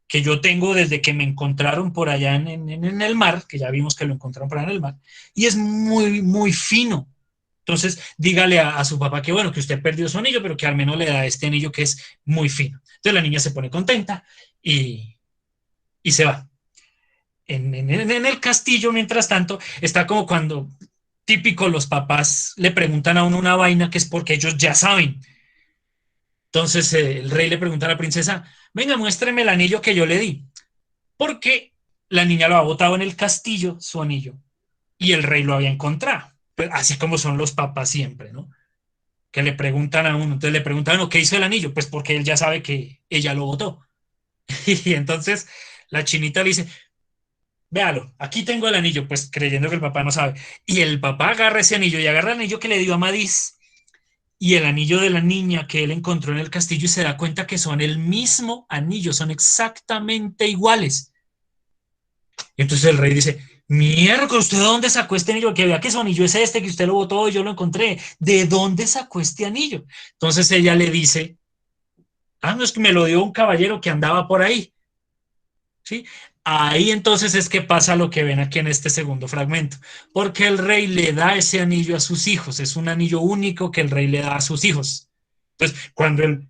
yo tengo desde que me encontraron por allá en el mar, que ya vimos que lo encontraron por allá en el mar, y es muy, muy fino. Entonces, dígale a su papá que bueno, que usted perdió su anillo, pero que al menos le da este anillo que es muy fino. Entonces la niña se pone contenta y se va. En el castillo, mientras tanto, está como cuando típico los papás le preguntan a uno una vaina que es porque ellos ya saben. Entonces el rey le pregunta a la princesa, venga, muéstreme el anillo que yo le di, porque la niña lo ha botado en el castillo, su anillo, y el rey lo había encontrado. Pues, así como son los papás siempre, ¿no? Que le preguntan a uno, entonces le preguntan, bueno, ¿qué hizo el anillo? Pues porque él ya sabe que ella lo botó. Y entonces la chinita le dice, véalo, aquí tengo el anillo, pues creyendo que el papá no sabe. Y el papá agarra ese anillo y agarra el anillo que le dio a Amadís y el anillo de la niña que él encontró en el castillo y se da cuenta que son el mismo anillo, son exactamente iguales. Y entonces el rey dice, mierda, ¿usted de dónde sacó este anillo? Que vea que su anillo es este, que usted lo botó y yo lo encontré. ¿De dónde sacó este anillo? Entonces ella le dice, ah, no, es que me lo dio un caballero que andaba por ahí. ¿Sí? Ahí entonces es que pasa lo que ven aquí en este segundo fragmento, porque el rey le da ese anillo a sus hijos, es un anillo único que el rey le da a sus hijos. Entonces, cuando el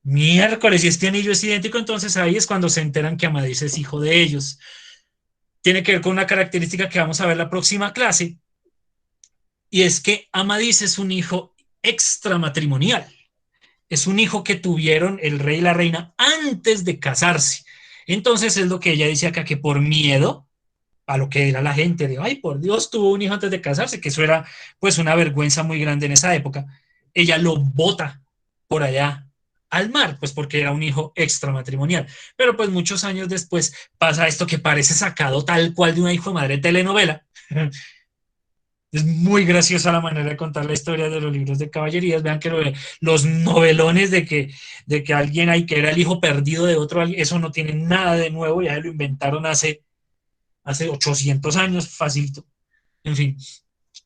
miércoles y este anillo es idéntico, entonces ahí es cuando se enteran que Amadís es hijo de ellos. Tiene que ver con una característica que vamos a ver en la próxima clase, y es que Amadís es un hijo extramatrimonial. Es un hijo que tuvieron el rey y la reina antes de casarse. Entonces es lo que ella dice acá, que por miedo a lo que era la gente de, ay, por Dios, tuvo un hijo antes de casarse, que eso era pues una vergüenza muy grande en esa época, ella lo bota por allá al mar, pues porque era un hijo extramatrimonial. Pero pues muchos años después pasa esto que parece sacado tal cual de una hijo de madre telenovela. Es muy graciosa la manera de contar la historia de los libros de caballerías. Vean que los novelones de que alguien hay que era el hijo perdido de otro, eso no tiene nada de nuevo, ya lo inventaron hace 800 años, facilito. En fin.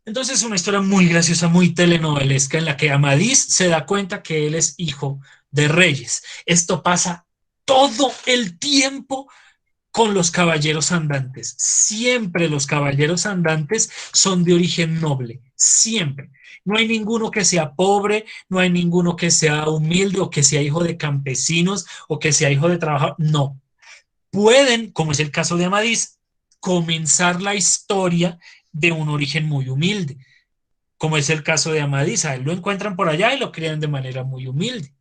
Entonces es una historia muy graciosa, muy telenovelesca, en la que Amadís se da cuenta que él es hijo de reyes. Esto pasa todo el tiempo con los caballeros andantes. Siempre los caballeros andantes son de origen noble, siempre. No hay ninguno que sea pobre, no hay ninguno que sea humilde o que sea hijo de campesinos o que sea hijo de trabajadores. No. Pueden, como es el caso de Amadís, comenzar la historia de un origen muy humilde, como es el caso de Amadís. A él lo encuentran por allá y lo crían de manera muy humilde.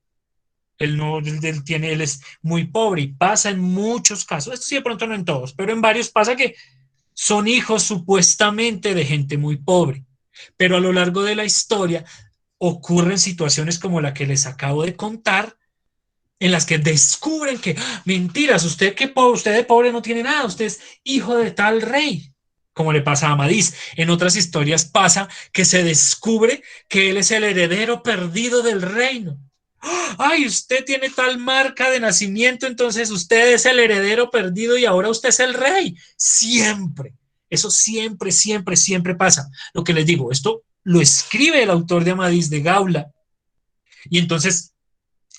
Él no, él es muy pobre y pasa en muchos casos, esto sí de pronto no en todos, pero en varios pasa que son hijos supuestamente de gente muy pobre, pero a lo largo de la historia ocurren situaciones como la que les acabo de contar, en las que descubren que, ¡ah, mentiras, usted de pobre no tiene nada, usted es hijo de tal rey, como le pasa a Amadís. En otras historias pasa que se descubre que él es el heredero perdido del reino. Ay, usted tiene tal marca de nacimiento, entonces usted es el heredero perdido y ahora usted es el rey. Siempre. Eso siempre, siempre, siempre pasa. Lo que les digo, esto lo escribe el autor de Amadís de Gaula, y entonces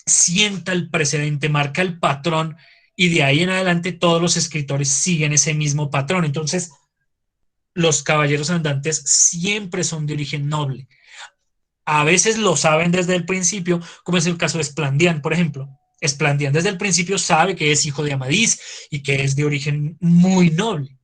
sienta el precedente, marca el patrón, y de ahí en adelante todos los escritores siguen ese mismo patrón. Entonces, los caballeros andantes siempre son de origen noble. A veces lo saben desde el principio, como es el caso de Esplandián, por ejemplo. Esplandián desde el principio sabe que es hijo de Amadís y que es de origen muy noble.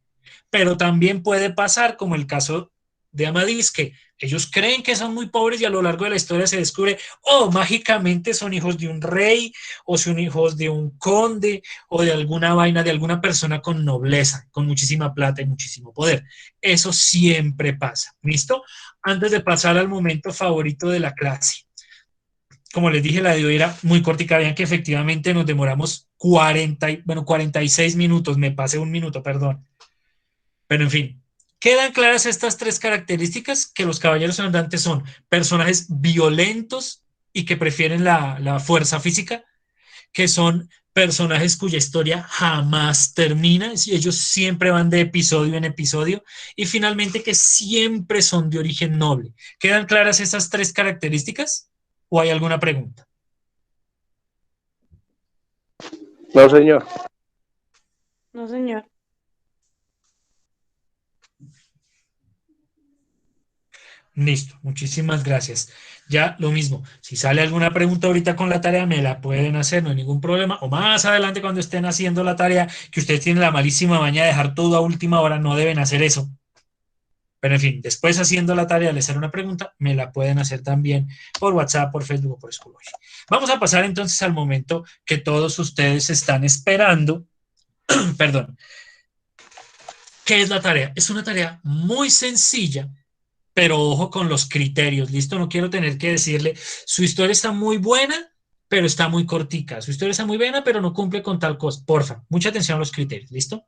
Pero también puede pasar, como el caso de Amadís, que ellos creen que son muy pobres y a lo largo de la historia se descubre, oh, mágicamente son hijos de un rey, o son hijos de un conde, o de alguna vaina, de alguna persona con nobleza, con muchísima plata y muchísimo poder. Eso siempre pasa, ¿listo? Antes de pasar al momento favorito de la clase. Como les dije, la de hoy era muy cortica, vean que efectivamente nos demoramos 46 minutos, me pasé un minuto, perdón. Pero en fin, quedan claras estas tres características, que los caballeros andantes son personajes violentos y que prefieren la fuerza física, que son personajes cuya historia jamás termina, y ellos siempre van de episodio en episodio, y finalmente que siempre son de origen noble. ¿Quedan claras esas tres características? ¿O hay alguna pregunta? No, señor. No, señor. Listo, muchísimas gracias. Ya lo mismo, si sale alguna pregunta ahorita con la tarea, me la pueden hacer, no hay ningún problema. O más adelante cuando estén haciendo la tarea, que ustedes tienen la malísima maña de dejar todo a última hora, no deben hacer eso. Pero en fin, después haciendo la tarea, les haré una pregunta, me la pueden hacer también por WhatsApp, por Facebook o por Schoology. Vamos a pasar entonces al momento que todos ustedes están esperando. Perdón. ¿Qué es la tarea? Es una tarea muy sencilla, pero ojo con los criterios, ¿listo? No quiero tener que decirle, su historia está muy buena, pero está muy cortica. Su historia está muy buena, pero no cumple con tal cosa. Porfa, mucha atención a los criterios, ¿listo?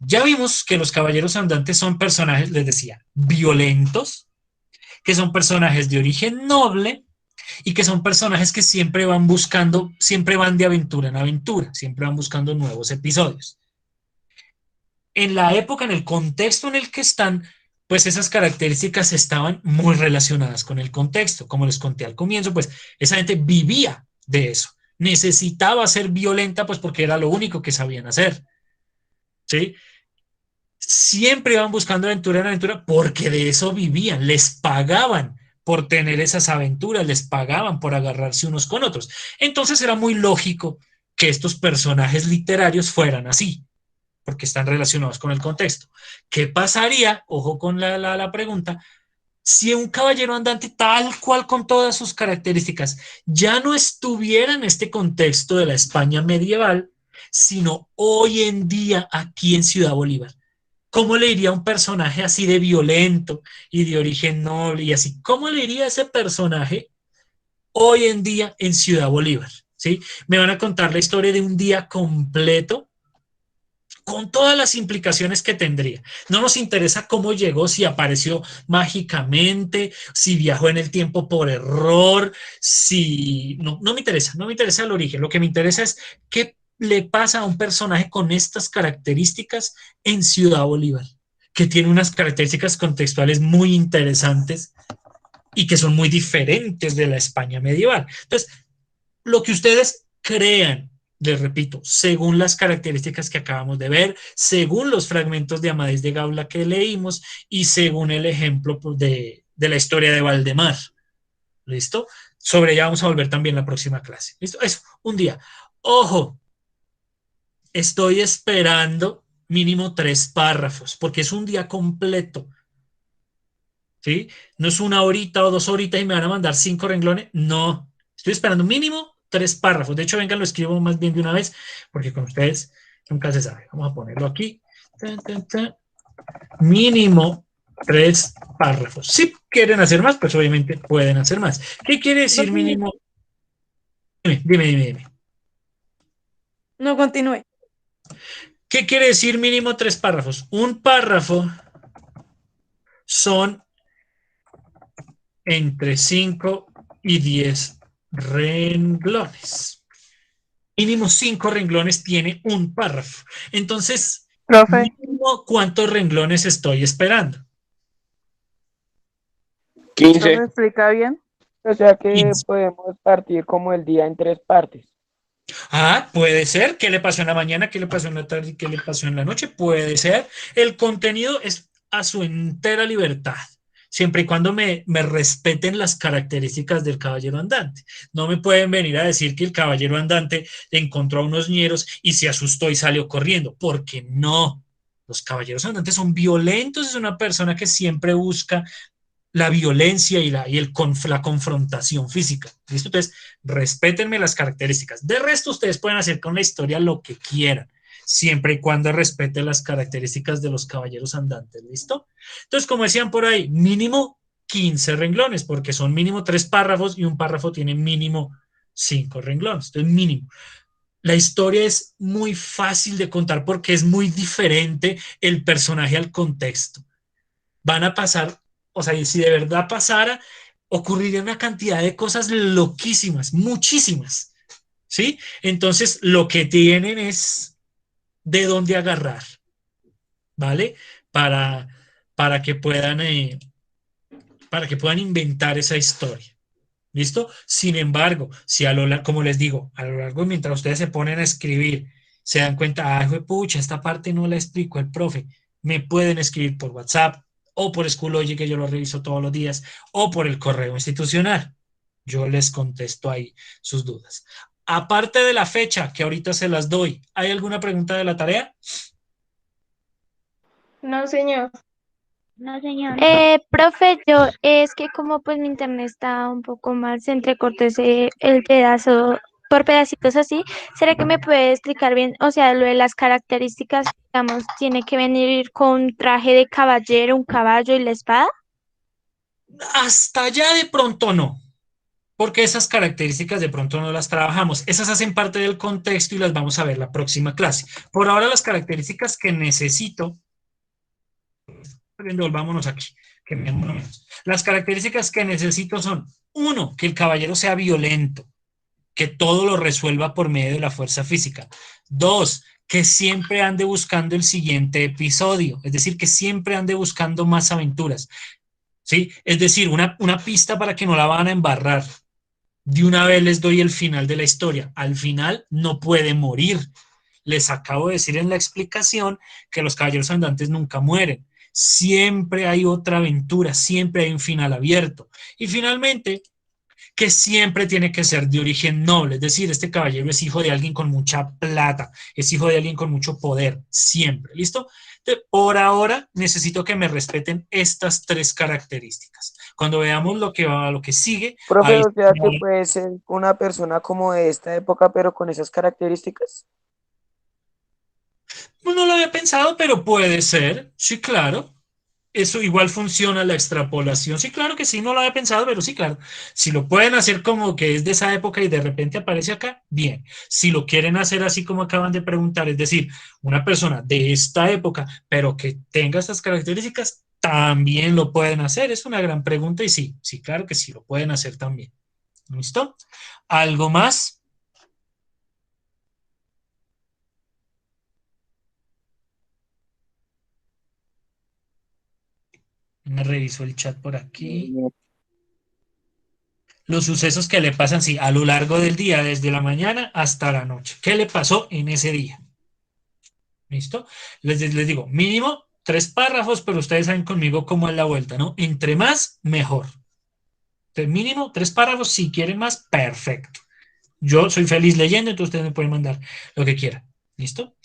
Ya vimos que los caballeros andantes son personajes, les decía, violentos, que son personajes de origen noble y que son personajes que siempre van buscando, siempre van de aventura en aventura, siempre van buscando nuevos episodios. En la época, en el contexto en el que están, pues esas características estaban muy relacionadas con el contexto. Como les conté al comienzo, pues esa gente vivía de eso. Necesitaba ser violenta, pues porque era lo único que sabían hacer. ¿Sí? Siempre iban buscando aventura en aventura porque de eso vivían, les pagaban por tener esas aventuras, les pagaban por agarrarse unos con otros. Entonces era muy lógico que estos personajes literarios fueran así, porque están relacionados con el contexto. ¿Qué pasaría, ojo con la pregunta, si un caballero andante tal cual con todas sus características ya no estuviera en este contexto de la España medieval, sino hoy en día aquí en Ciudad Bolívar? ¿Cómo le iría a un personaje así de violento y de origen noble y así? ¿Cómo le iría a ese personaje hoy en día en Ciudad Bolívar? ¿Sí? Me van a contar la historia de un día completo con todas las implicaciones que tendría. No nos interesa cómo llegó, si apareció mágicamente, si viajó en el tiempo por error, si... No me interesa, no me interesa el origen. Lo que me interesa es qué le pasa a un personaje con estas características en Ciudad Bolívar, que tiene unas características contextuales muy interesantes y que son muy diferentes de la España medieval. Entonces, lo que ustedes crean, les repito, según las características que acabamos de ver, según los fragmentos de Amadís de Gaula que leímos y según el ejemplo de la historia de Valdemar. ¿Listo? Sobre ella vamos a volver también la próxima clase. ¿Listo? Eso, un día. Ojo, estoy esperando mínimo 3 párrafos, porque es un día completo. ¿Sí? No es 1 horita o 2 horitas y me van a mandar 5 renglones. No, estoy esperando mínimo 3 párrafos. De hecho, vengan, lo escribo más bien de una vez, porque con ustedes nunca se sabe. Vamos a ponerlo aquí. Mínimo 3 párrafos. Si quieren hacer más, pues obviamente pueden hacer más. ¿Qué quiere decir mínimo? Dime. No, continúe. ¿Qué quiere decir mínimo 3 párrafos? Un párrafo son entre 5 y 10 renglones. Mínimo 5 renglones tiene un párrafo. Entonces, Profe, mínimo, ¿cuántos renglones estoy esperando? 15. ¿Profe explica bien? O sea que 15. podemos partir como el día en 3 partes. Ah, puede ser. ¿Qué le pasó en la mañana? ¿Qué le pasó en la tarde? ¿Y qué le pasó en la noche? Puede ser. El contenido es a su entera libertad, siempre y cuando me respeten las características del caballero andante. No me pueden venir a decir que el caballero andante encontró a unos ñeros y se asustó y salió corriendo, porque no. Los caballeros andantes son violentos, es una persona que siempre busca la violencia la confrontación física. ¿Listo? Entonces, respétenme las características. De resto, ustedes pueden hacer con la historia lo que quieran, siempre y cuando respeten las características de los caballeros andantes. ¿Listo? Entonces, como decían por ahí, mínimo 15 renglones, porque son mínimo 3 párrafos y un párrafo tiene mínimo 5 renglones. Entonces, mínimo. La historia es muy fácil de contar porque es muy diferente el personaje al contexto. Van a pasar, o sea, si de verdad pasara, ocurriría una cantidad de cosas loquísimas, muchísimas, ¿sí? Entonces, lo que tienen es de dónde agarrar, ¿vale? Para, para que puedan, eh, para que puedan inventar esa historia. ¿Listo? Sin embargo, si como les digo, a lo largo, mientras ustedes se ponen a escribir, se dan cuenta, ah, pucha, esta parte no la explico el profe, me pueden escribir por WhatsApp o por Schoology, que yo lo reviso todos los días, o por el correo institucional. Yo les contesto ahí sus dudas. Aparte de la fecha, que ahorita se las doy, ¿hay alguna pregunta de la tarea? No, señor. No, señor. Profe, yo es que como pues mi internet está un poco mal, se entrecortó el pedazo por pedacitos así. ¿Será que me puede explicar bien? O sea, lo de las características, digamos, tiene que venir con traje de caballero, un caballo y la espada. Hasta allá de pronto no. Porque esas características de pronto no las trabajamos. Esas hacen parte del contexto y las vamos a ver la próxima clase. Por ahora, las características que necesito, volvámonos aquí, que me demoro menos. Las características que necesito son, uno, que el caballero sea violento, que todo lo resuelva por medio de la fuerza física. Dos, que siempre ande buscando el siguiente episodio, es decir, que siempre ande buscando más aventuras. ¿Sí? Es decir, una pista para que no la van a embarrar. De una vez les doy el final de la historia. Al final no puede morir. Les acabo de decir en la explicación que los caballeros andantes nunca mueren. Siempre hay otra aventura, siempre hay un final abierto. Y finalmente, que siempre tiene que ser de origen noble. Es decir, este caballero es hijo de alguien con mucha plata, es hijo de alguien con mucho poder, siempre. ¿Listo? Por ahora necesito que me respeten estas 3 características. Cuando veamos lo que sigue, Profe, ahí o sea que puede ser una persona como de esta época, pero con esas características. no lo había pensado, pero puede ser, sí, claro. Eso igual funciona la extrapolación. Sí, claro que sí, no lo había pensado, pero sí, claro. Si lo pueden hacer como que es de esa época y de repente aparece acá, bien. Si lo quieren hacer así como acaban de preguntar, es decir, una persona de esta época, pero que tenga estas características, también lo pueden hacer. Es una gran pregunta y sí, sí, claro que sí, lo pueden hacer también. ¿Listo? ¿Algo más? Me reviso el chat por aquí. Los sucesos que le pasan, sí, a lo largo del día, desde la mañana hasta la noche. ¿Qué le pasó en ese día? ¿Listo? Les digo, mínimo 3 párrafos, pero ustedes saben conmigo cómo es la vuelta, ¿no? Entre más, mejor. Entonces, mínimo 3 párrafos, si quieren más, perfecto. Yo soy feliz leyendo, entonces ustedes me pueden mandar lo que quieran. ¿Listo?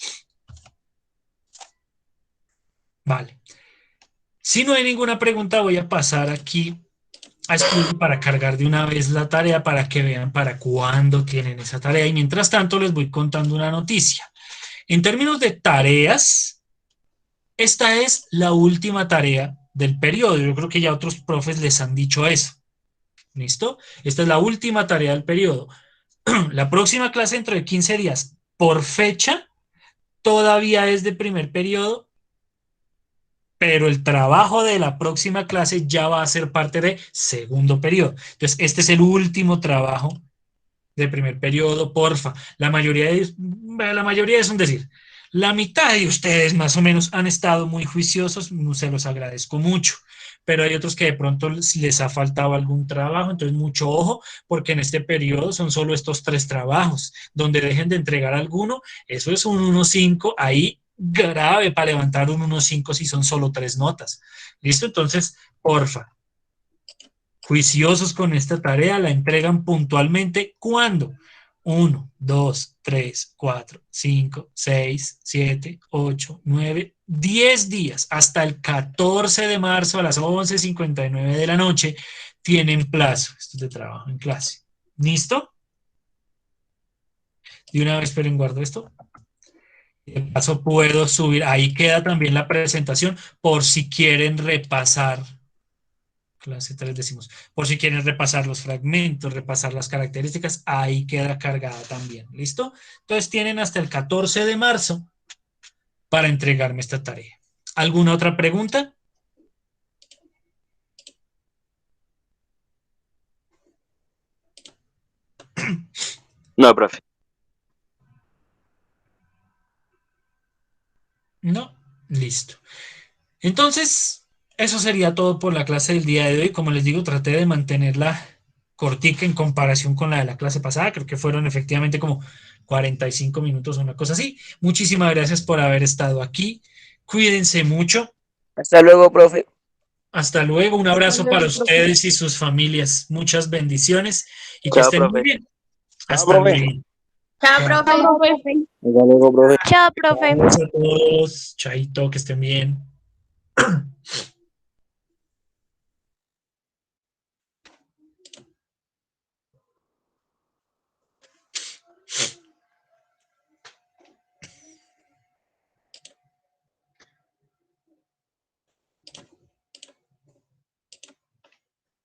Vale. Si no hay ninguna pregunta, voy a pasar aquí a estudio para cargar de una vez la tarea para que vean para cuándo tienen esa tarea. Y mientras tanto, les voy contando una noticia. En términos de tareas, esta es la última tarea del periodo. Yo creo que ya otros profes les han dicho eso. ¿Listo? Esta es la última tarea del periodo. La próxima clase dentro de 15 días, por fecha, todavía es de primer periodo, pero el trabajo de la próxima clase ya va a ser parte de segundo periodo. Entonces, este es el último trabajo de primer periodo, porfa. La mayoría es un decir. La mitad de ustedes más o menos han estado muy juiciosos, se los agradezco mucho, pero hay otros que de pronto les ha faltado algún trabajo, entonces mucho ojo, porque en este periodo son solo estos 3 trabajos, donde dejen de entregar alguno, eso es un 1.5, ahí grave para levantar un 1.5 si son solo 3 notas. ¿Listo? Entonces, porfa, juiciosos con esta tarea, la entregan puntualmente. ¿Cuándo? 1, 2, 3, 4, 5, 6, 7, 8, 9, 10 días, hasta el 14 de marzo a las 11:59 de la noche, tienen plazo. Esto es de trabajo en clase. ¿Listo? De una vez, esperen, guardo esto. De paso puedo subir, ahí queda también la presentación por si quieren repasar. Clase 3 decimos, por si quieren repasar los fragmentos, repasar las características, ahí queda cargada también, ¿listo? Entonces tienen hasta el 14 de marzo para entregarme esta tarea. ¿Alguna otra pregunta? No, profe. No, listo. Entonces, eso sería todo por la clase del día de hoy. Como les digo, traté de mantenerla cortica en comparación con la de la clase pasada. Creo que fueron efectivamente como 45 minutos o una cosa así. Muchísimas gracias por haber estado aquí. Cuídense mucho. Hasta luego, profe. Hasta luego. Un abrazo luego, para profe. ustedes y sus familias. Muchas bendiciones y que Chao, estén muy profe. bien. Chao, Hasta profe. luego. Chao, Chao. profe. Hasta luego, profe. Chao, profe. Gracias a todos. Chaito, que estén bien.